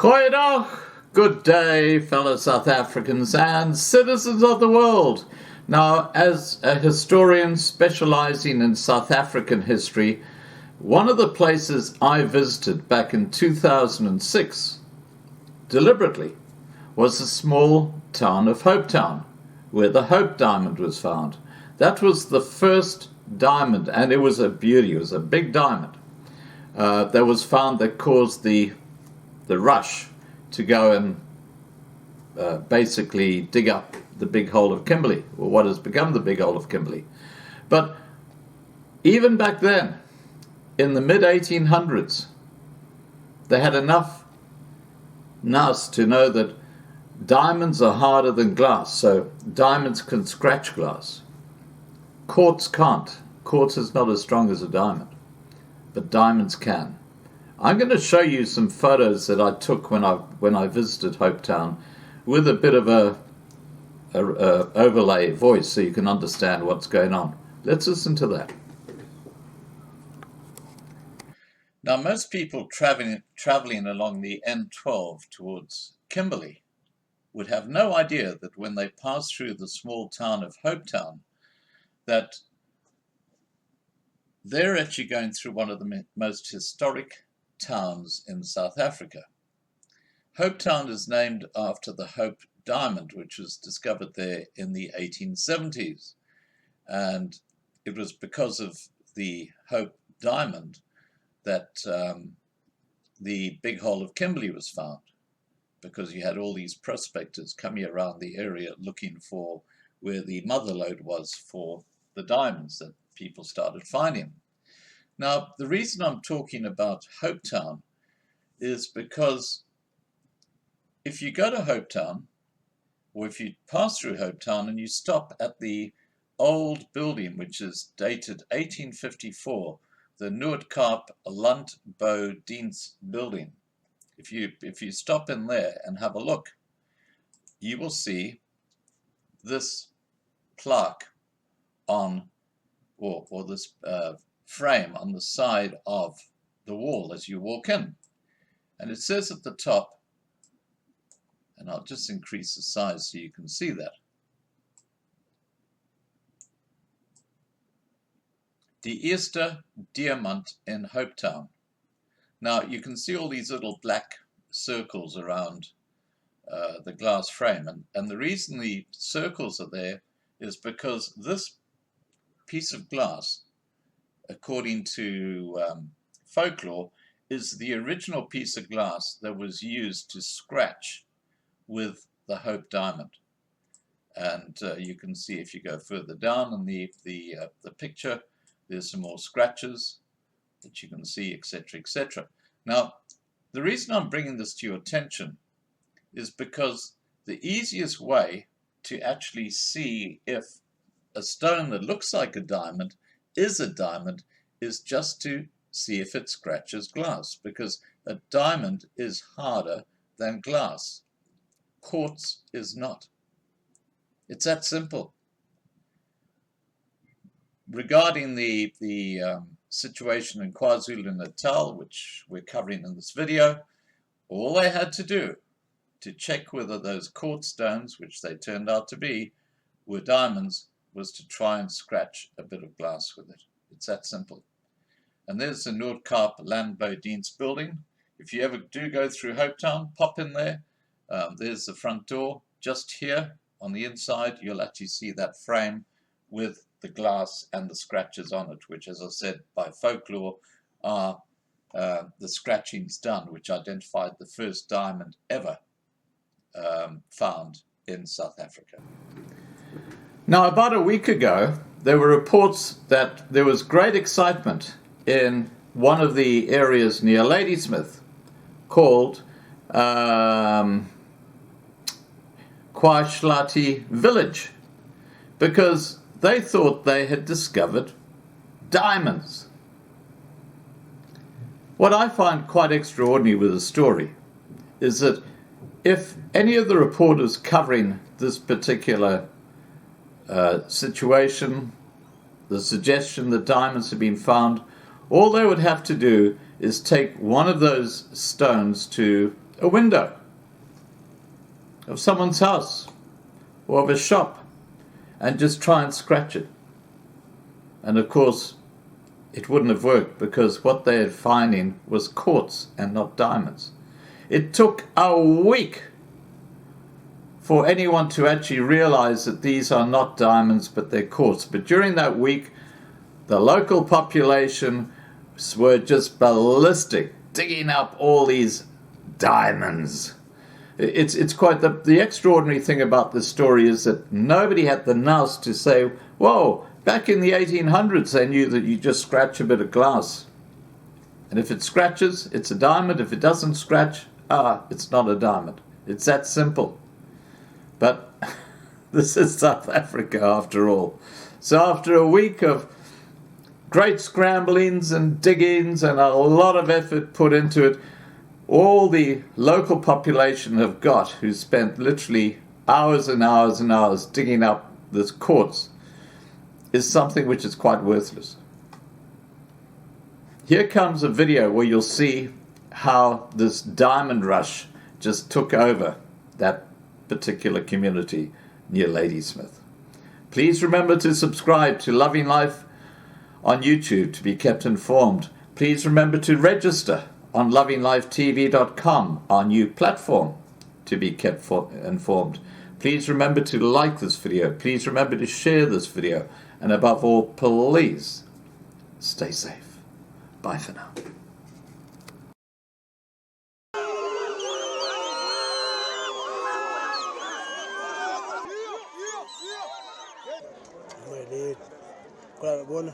Goeiedag, good day, fellow South Africans and citizens of the world. Now, as a historian specializing in South African history, one of the places I visited back in 2006, deliberately, was the small town of Hopetown, where the Hope Diamond was found. That was the first diamond, and it was a beauty. It was a big diamond that was found that caused the rush to go and basically dig up the big hole of Kimberley, or what has become the big hole of Kimberley. But even back then, in the mid-1800s, they had enough nous to know that diamonds are harder than glass, so diamonds can scratch glass. Quartz can't. Quartz is not as strong as a diamond, but diamonds can. I'm going to show you some photos that I took when I visited Hopetown with a bit of a overlay voice so you can understand what's going on. Let's listen to that. Now, most people traveling along the N12 towards Kimberley would have no idea that when they pass through the small town of Hopetown, that they're actually going through one of the most historic towns in South Africa. Hopetown is named after the Hope Diamond, which was discovered there in the 1870s. And it was because of the Hope Diamond that the big hole of Kimberley was found, because you had all these prospectors coming around the area looking for where the mother lode was for the diamonds that people started finding. Now, the reason I'm talking about Hopetown is because if you go to Hopetown, or if you pass through Hopetown and you stop at the old building, which is dated 1854, the Noordkaap Landboudienst building, if you stop in there and have a look, you will see this plaque on, or this frame on the side of the wall as you walk in. And it says at the top, and I'll just increase the size so you can see that, Die Eerste Diamant in Hopetown. Now you can see all these little black circles around the glass frame, and the reason the circles are there is because this piece of glass, according to folklore, is the original piece of glass that was used to scratch with the Hope Diamond. And you can see if you go further down in the picture, there's some more scratches that you can see, etc., etc. Now, the reason I'm bringing this to your attention is because the easiest way to actually see if a stone that looks like a diamond is a diamond is just to see if it scratches glass, because a diamond is harder than glass. Quartz is not. It's that simple. Regarding the situation in KwaZulu-Natal, which we're covering in this video, all they had to do to check whether those quartz stones, which they turned out to be, were diamonds, was to try and scratch a bit of glass with it. It's that simple. And there's the Noordkaap Landboudienst building. If you ever do go through Hopetown, pop in there. There's the front door. Just here on the inside, you'll actually see that frame with the glass and the scratches on it, which, as I said, by folklore are the scratchings done, which identified the first diamond ever found in South Africa. Now, about a week ago, there were reports that there was great excitement in one of the areas near Ladysmith called Kwashlati Village, because they thought they had discovered diamonds. What I find quite extraordinary with the story is that if any of the reporters covering this particular situation, the suggestion that diamonds have been found, all they would have to do is take one of those stones to a window of someone's house or of a shop and just try and scratch it. And of course, it wouldn't have worked because what they had finding was quartz and not diamonds. It took a week for anyone to actually realize that these are not diamonds but they're quartz. But during that week, the local population were just ballistic, digging up all these diamonds. It's quite the extraordinary thing about this story is that nobody had the nous to say, whoa, back in the 1800s they knew that you just scratch a bit of glass. And if it scratches, it's a diamond. If it doesn't scratch, it's not a diamond. It's that simple. But this is South Africa after all. So after a week of great scramblings and diggings and a lot of effort put into it, all the local population have got, who spent literally hours and hours and hours digging up this quartz, is something which is quite worthless. Here comes a video where you'll see how this diamond rush just took over that particular community near Ladysmith. Please remember to subscribe to Loving Life on YouTube to be kept informed. Please remember to register on lovinglifetv.com, our new platform, to be kept informed. Please remember to like this video. Please remember to share this video. And above all, please stay safe. Bye for now. Claro, bueno.